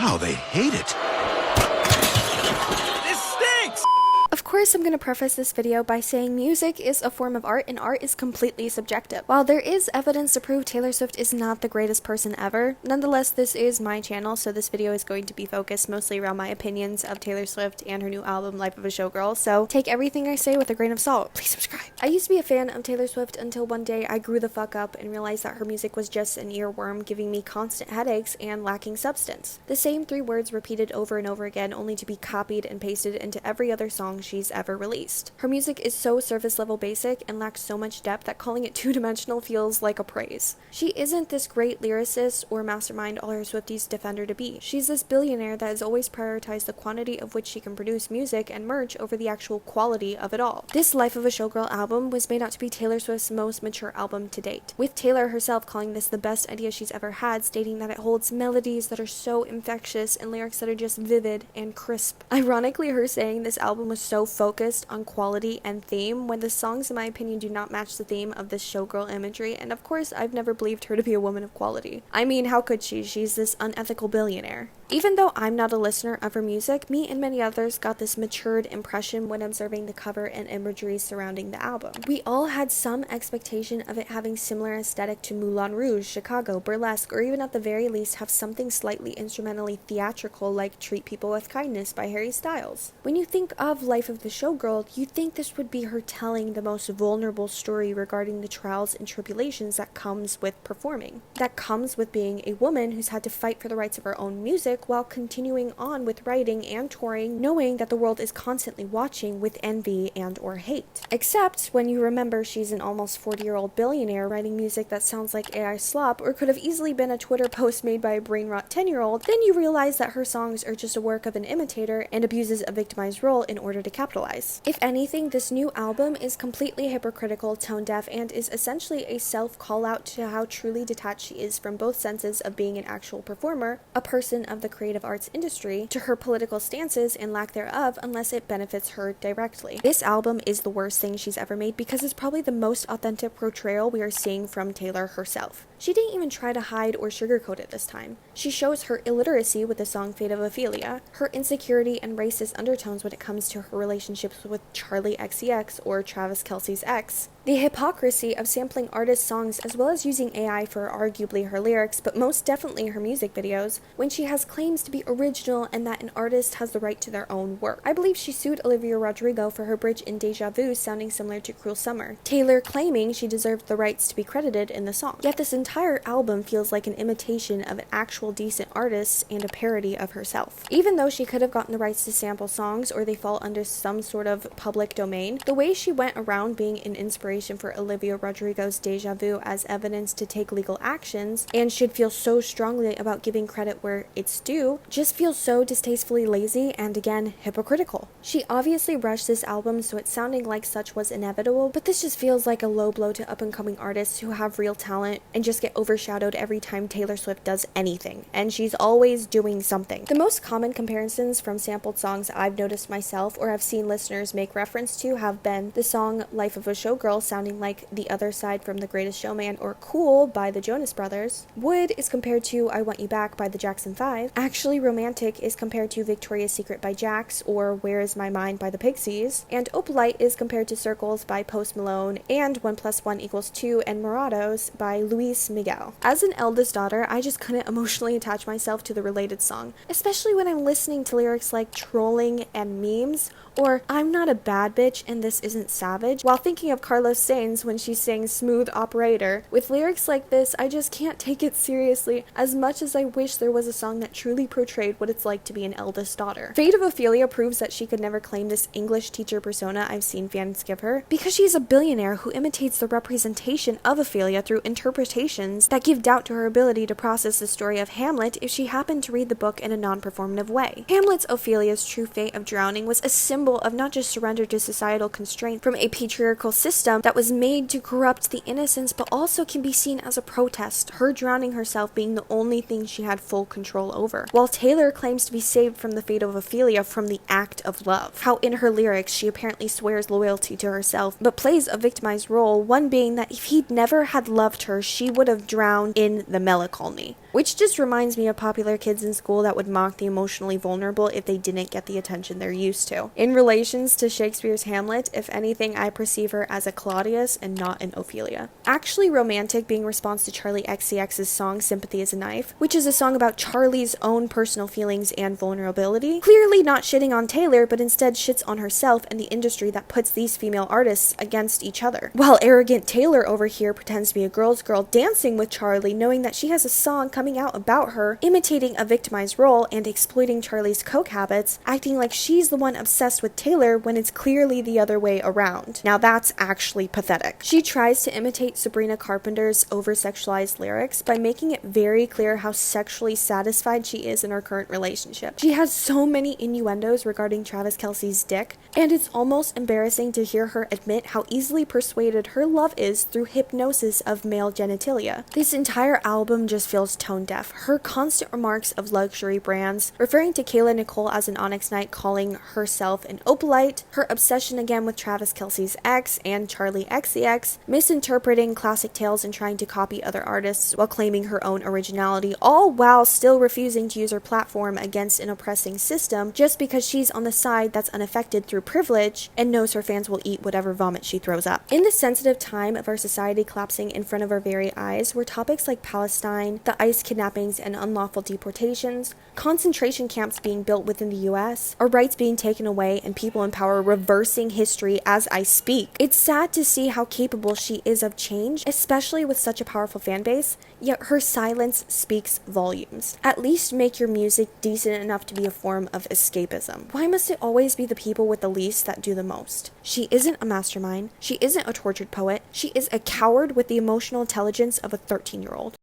Wow, they hate it. This stinks! Of course, I'm going to preface this video by saying music is a form of art and art is completely subjective. While there is evidence to prove Taylor Swift is not the greatest person ever, nonetheless, this is my channel, so this video is going to be focused mostly around my opinions of Taylor Swift and her new album, Life of a Showgirl, so take everything I say with a grain of salt. Please subscribe. I used to be a fan of Taylor Swift until one day I grew the fuck up and realized that her music was just an earworm, giving me constant headaches and lacking substance. The same 3 words repeated over and over again, only to be copied and pasted into every other song she's ever released. Her music is so surface level basic and lacks so much depth that calling it two-dimensional feels like a praise. She isn't this great lyricist or mastermind all her Swifties defend her to be. She's this billionaire that has always prioritized the quantity of which she can produce music and merch over the actual quality of it all. This Life of a Showgirl album was made out to be Taylor Swift's most mature album to date, with Taylor herself calling this the best idea she's ever had, stating that it holds melodies that are so infectious and lyrics that are just vivid and crisp. Ironically, her saying this album was so focused on quality and theme when the songs in my opinion do not match the theme of this showgirl imagery, and of course I've never believed her to be a woman of quality. I mean, how could she? She's this unethical billionaire. Even though I'm not a listener of her music, me and many others got this matured impression when observing the cover and imagery surrounding the album. We all had some expectation of it having similar aesthetic to Moulin Rouge, Chicago, Burlesque, or even at the very least have something slightly instrumentally theatrical like Treat People with Kindness by Harry Styles. When you think of Life of the Showgirl, you'd think this would be her telling the most vulnerable story regarding the trials and tribulations that comes with performing. That comes with being a woman who's had to fight for the rights of her own music while continuing on with writing and touring, knowing that the world is constantly watching with envy and or hate. Except when you remember she's an almost 40-year-old billionaire writing music that sounds like AI slop or could have easily been a Twitter post made by a brain-rot 10-year-old, then you realize that her songs are just a work of an imitator and abuses a victimized role in order to capitalize. If anything, this new album is completely hypocritical, tone-deaf, and is essentially a self-call-out to how truly detached she is from both senses of being an actual performer, a person of the creative arts industry, to her political stances and lack thereof unless it benefits her directly. This album is the worst thing she's ever made because it's probably the most authentic portrayal we are seeing from Taylor herself. She didn't even try to hide or sugarcoat it this time. She shows her illiteracy with the song Fate of Ophelia, her insecurity and racist undertones when it comes to her relationships with Charlie XCX or Travis Kelce's ex, the hypocrisy of sampling artists' songs as well as using AI for arguably her lyrics, but most definitely her music videos, when she has claims to be original and that an artist has the right to their own work. I believe she sued Olivia Rodrigo for her bridge in Deja Vu sounding similar to Cruel Summer, Taylor claiming she deserved the rights to be credited in the song. Yet this entire album feels like an imitation of an actual decent artist and a parody of herself. Even though she could have gotten the rights to sample songs or they fall under some sort of public domain, the way she went around being an inspiration for Olivia Rodrigo's Deja Vu as evidence to take legal actions and should feel so strongly about giving credit where it's due just feels so distastefully lazy and again hypocritical. She obviously rushed this album so it sounding like such was inevitable, but this just feels like a low blow to up-and-coming artists who have real talent and just get overshadowed every time Taylor Swift does anything, and she's always doing something. The most common comparisons from sampled songs I've noticed myself or have seen listeners make reference to have been the song Life of a Showgirl sounding like The Other Side from The Greatest Showman or Cool by the Jonas Brothers. Wood is compared to I Want You Back by the Jackson 5. Actually Romantic is compared to Victoria's Secret by Jax or Where Is My Mind by the Pixies. And Opalite is compared to Circles by Post Malone and 1 + 1 = 2 and Morados by Luis Miguel. As an eldest daughter, I just couldn't emotionally attach myself to the related song, especially when I'm listening to lyrics like trolling and memes or I'm not a bad bitch and this isn't savage, while thinking of Carlos Sainz when she sings Smooth Operator. With lyrics like this, I just can't take it seriously as much as I wish there was a song that truly portrayed what it's like to be an eldest daughter. Fate of Ophelia proves that she could never claim this English teacher persona I've seen fans give her, because she's a billionaire who imitates the representation of Ophelia through interpretations that give doubt to her ability to process the story of Hamlet if she happened to read the book in a non-performative way. Hamlet's Ophelia's true fate of drowning was a symbol of not just surrender to societal constraint from a patriarchal system that was made to corrupt the innocents, but also can be seen as a protest, her drowning herself being the only thing she had full control over, while Taylor claims to be saved from the fate of Ophelia from the act of love. How in her lyrics she apparently swears loyalty to herself, but plays a victimized role, one being that if he'd never had loved her, she would have drowned in the melancholy, which just reminds me of popular kids in school that would mock the emotionally vulnerable if they didn't get the attention they're used to. In relations to Shakespeare's Hamlet, if anything, I perceive her as a Claudius and not an Ophelia. Actually romantic, being response to Charli XCX's song Sympathy is a Knife, which is a song about Charli's own personal feelings and vulnerability, clearly not shitting on Taylor, but instead shits on herself and the industry that puts these female artists against each other. While arrogant Taylor over here pretends to be a girl's girl dancing with Charli, knowing that she has a song coming out about her, imitating a victimized role and exploiting Charli's coke habits, acting like she's the one obsessed with Taylor when it's clearly the other way around. Now that's actually pathetic. She tries to imitate Sabrina Carpenter's over-sexualized lyrics by making it very clear how sexually satisfied she is in her current relationship. She has so many innuendos regarding Travis Kelce's dick, and it's almost embarrassing to hear her admit how easily persuaded her love is through hypnosis of male genitalia. This entire album just feels tone deaf. Her constant remarks of luxury brands, referring to Kayla Nicole as an Onyx Knight, calling herself an opalite, her obsession again with Travis Kelce's ex and Charli XCX, misinterpreting classic tales and trying to copy other artists while claiming her own originality, all while still refusing to use her platform against an oppressing system just because she's on the side that's unaffected through privilege and knows her fans will eat whatever vomit she throws up. In the sensitive time of our society collapsing in front of our very eyes, where topics like Palestine, the ICE kidnappings and unlawful deportations, concentration camps being built within the US, our rights being taken away, and people in power reversing history as I speak, it's sad to see how capable she is of change, especially with such a powerful fan base, yet her silence speaks volumes. At least make your music decent enough to be a form of escapism. Why must it always be the people with the least that do the most? She isn't a mastermind, she isn't a tortured poet, she is a coward with the emotional intelligence of a 13-year-old.